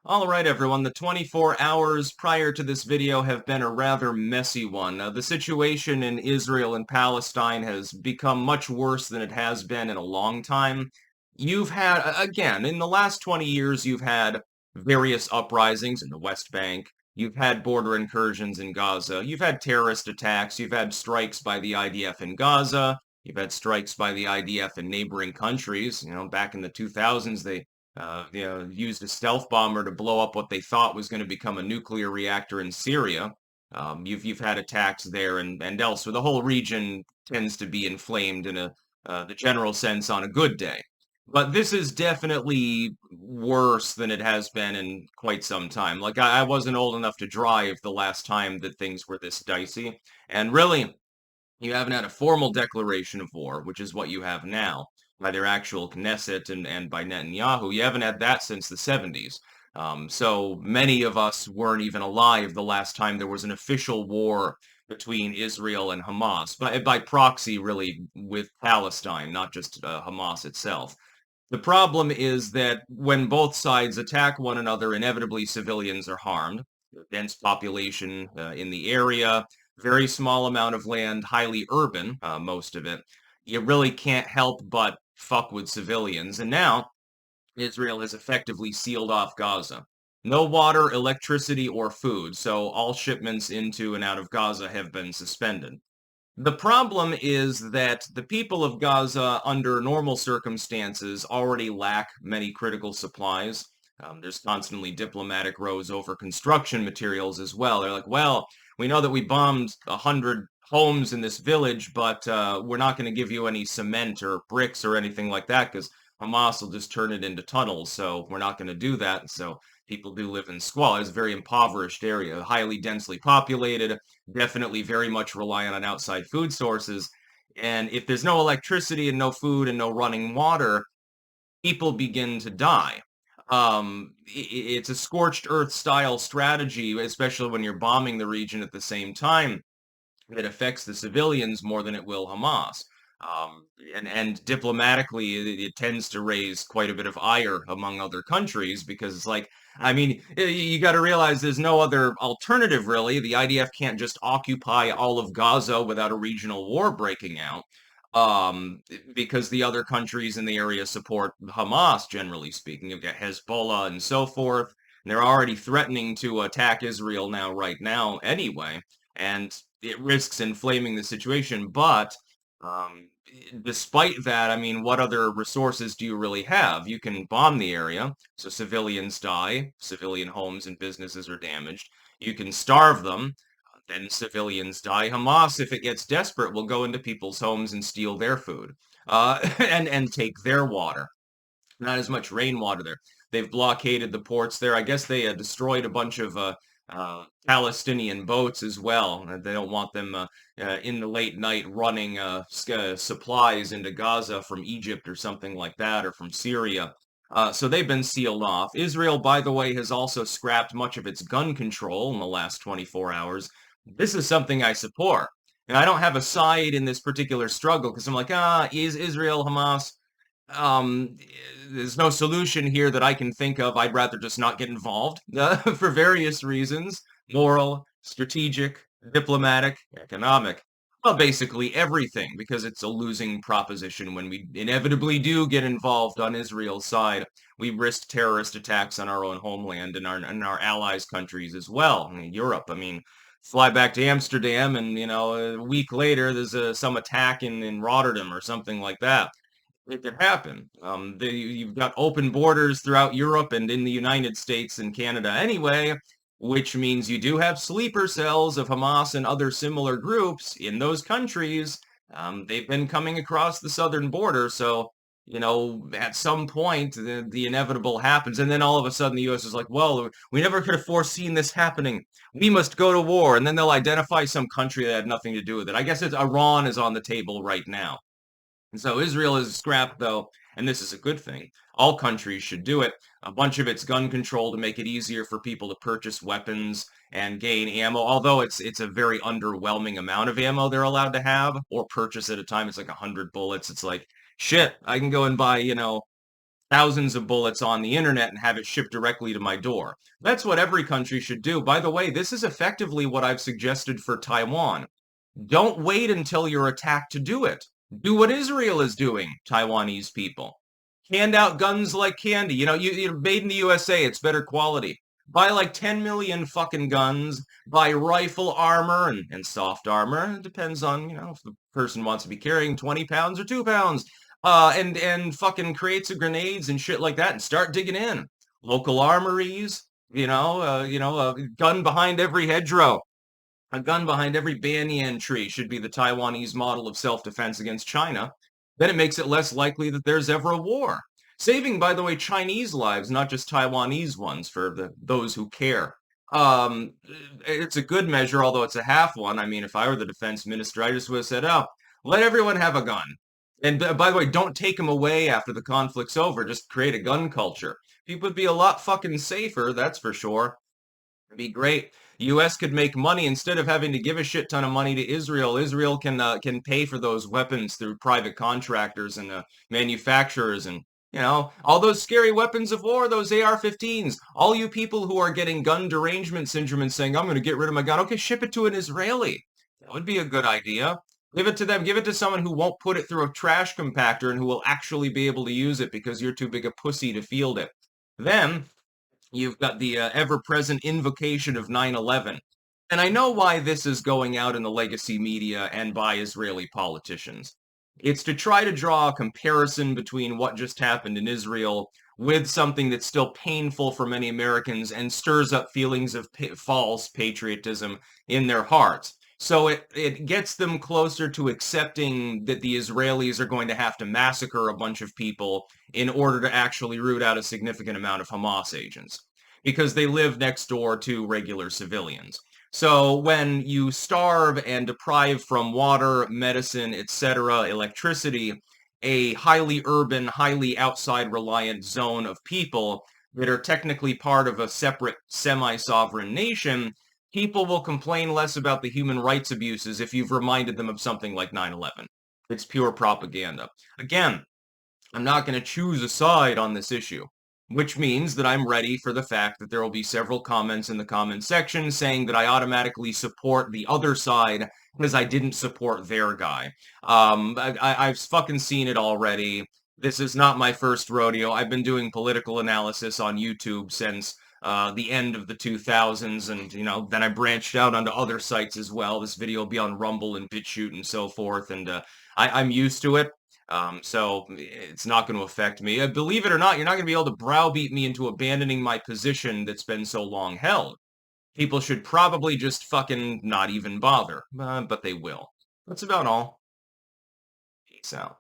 All right, everyone, the 24 hours prior to this video have been a rather messy one. The situation in Israel and Palestine has become much worse than it has been in a long time. You've had, again, in the last 20 years, you've had various uprisings in the West Bank. You've had border incursions in Gaza. You've had terrorist attacks. You've had strikes by the IDF in Gaza. You've had strikes by the IDF in neighboring countries. Back in the 2000s, they used a stealth bomber to blow up what they thought was going to become a nuclear reactor in Syria. You've had attacks there and elsewhere. The whole region tends to be inflamed in the general sense on a good day. But this is definitely worse than it has been in quite some time. Like I wasn't old enough to drive the last time that things were this dicey. And really, you haven't had a formal declaration of war, which is what you have now, by their actual Knesset and by Netanyahu. You haven't had that since the 70s. So many of us weren't even alive the last time there was an official war between Israel and Hamas, by proxy, really, with Palestine, not just Hamas itself. The problem is that when both sides attack one another, inevitably civilians are harmed. Dense population in the area, very small amount of land, highly urban, most of it. You really can't help but fuck with civilians. And now Israel has effectively sealed off Gaza. No water, electricity, or food, so all shipments into and out of Gaza have been suspended. The problem is that the people of Gaza, under normal circumstances, already lack many critical supplies. There's constantly diplomatic rows over construction materials as well. They're like, well, we know that we bombed 100 homes in this village, but we're not going to give you any cement or bricks or anything like that because Hamas will just turn it into tunnels. So we're not going to do that. So people do live in squalor. It's a very impoverished area, highly densely populated, definitely very much reliant on outside food sources. And if there's no electricity and no food and no running water, people begin to die. It's a scorched earth style strategy, especially when you're bombing the region at the same time, that affects the civilians more than it will Hamas. Um, and diplomatically, it tends to raise quite a bit of ire among other countries because it's like, I mean, you got to realize there's no other alternative really. The IDF can't just occupy all of Gaza without a regional war breaking out. Because the other countries in the area support Hamas, generally speaking. You've got Hezbollah and so forth. And they're already threatening to attack Israel right now anyway, and it risks inflaming the situation. But um, despite that, I mean, what other resources do you really have? You can bomb the area, so civilians die, civilian homes and businesses are damaged. You can starve them, then civilians die. Hamas, if it gets desperate, will go into people's homes and steal their food, and take their water. Not as much rainwater there. They've blockaded the ports there. I guess they destroyed a bunch of Palestinian boats as well. They don't want them in the late night running supplies into Gaza from Egypt or something like that, or from Syria. So they've been sealed off. Israel, by the way, has also scrapped much of its gun control in the last 24 hours. This is something I support. And I don't have a side in this particular struggle because I'm like, is Israel, Hamas? um there's no solution here that I can think of. I'd rather just not get involved for various reasons: moral, strategic, diplomatic, economic. Well, basically everything, because it's a losing proposition when we inevitably do get involved on Israel's side. We risk terrorist attacks on our own homeland and our allies' countries as well. I mean, Europe. I mean, fly back to Amsterdam, and a week later there's some attack in Rotterdam or something like that. It could happen. You've got open borders throughout Europe and in the United States and Canada anyway, which means you do have sleeper cells of Hamas and other similar groups in those countries. They've been coming across the southern border, so at some point the inevitable happens, and then all of a sudden the U.S. is like, well, we never could have foreseen this happening. We must go to war, and then they'll identify some country that had nothing to do with it. I guess it's Iran is on the table right now. And so Israel is scrapped, though, and this is a good thing. All countries should do it. A bunch of it's gun control to make it easier for people to purchase weapons and gain ammo, although it's a very underwhelming amount of ammo they're allowed to have or purchase at a time. It's like 100 bullets. It's like, shit, I can go and buy, thousands of bullets on the internet and have it shipped directly to my door. That's what every country should do. By the way, this is effectively what I've suggested for Taiwan. Don't wait until you're attacked to do it. Do what Israel is doing, Taiwanese people. Hand out guns like candy. You're made in the USA, it's better quality. Buy like 10 million fucking guns, buy rifle armor and soft armor. It depends on, if the person wants to be carrying 20 pounds or 2 pounds. And fucking create some grenades and shit like that and start digging in. Local armories, gun behind every hedgerow. A gun behind every banyan tree should be the Taiwanese model of self-defense against China. Then it makes it less likely that there's ever a war. Saving, by the way, Chinese lives, not just Taiwanese ones, for those who care. Um, it's a good measure, although it's a half one. I mean, if I were the defense minister, I just would have said, oh, let everyone have a gun. And by the way, don't take them away after the conflict's over. Just create a gun culture. People would be a lot fucking safer, that's for sure. It'd be great. U.S. could make money instead of having to give a shit ton of money to Israel. Israel can pay for those weapons through private contractors and manufacturers and all those scary weapons of war, those AR-15s. All you people who are getting gun derangement syndrome and saying I'm going to get rid of my gun, okay, ship it to an Israeli. That would be a good idea. Give it to them. Give it to someone who won't put it through a trash compactor and who will actually be able to use it because you're too big a pussy to field it. Then you've got the ever-present invocation of 9/11. And I know why this is going out in the legacy media and by Israeli politicians. It's to try to draw a comparison between what just happened in Israel with something that's still painful for many Americans and stirs up feelings of false patriotism in their hearts. So it gets them closer to accepting that the Israelis are going to have to massacre a bunch of people in order to actually root out a significant amount of Hamas agents because they live next door to regular civilians. So when you starve and deprive from water, medicine, etc., electricity, a highly urban, highly outside reliant zone of people that are technically part of a separate semi-sovereign nation, people will complain less about the human rights abuses if you've reminded them of something like 9/11. It's pure propaganda. Again, I'm not going to choose a side on this issue, which means that I'm ready for the fact that there will be several comments in the comment section saying that I automatically support the other side because I didn't support their guy. I've fucking seen it already. This is not my first rodeo. I've been doing political analysis on YouTube since the end of the 2000s, and then I branched out onto other sites as well. This video will be on Rumble and BitChute and so forth, and I'm used to it. So it's not going to affect me. Believe it or not, you're not going to be able to browbeat me into abandoning my position that's been so long held. People should probably just fucking not even bother, but they will. That's about all. Peace out.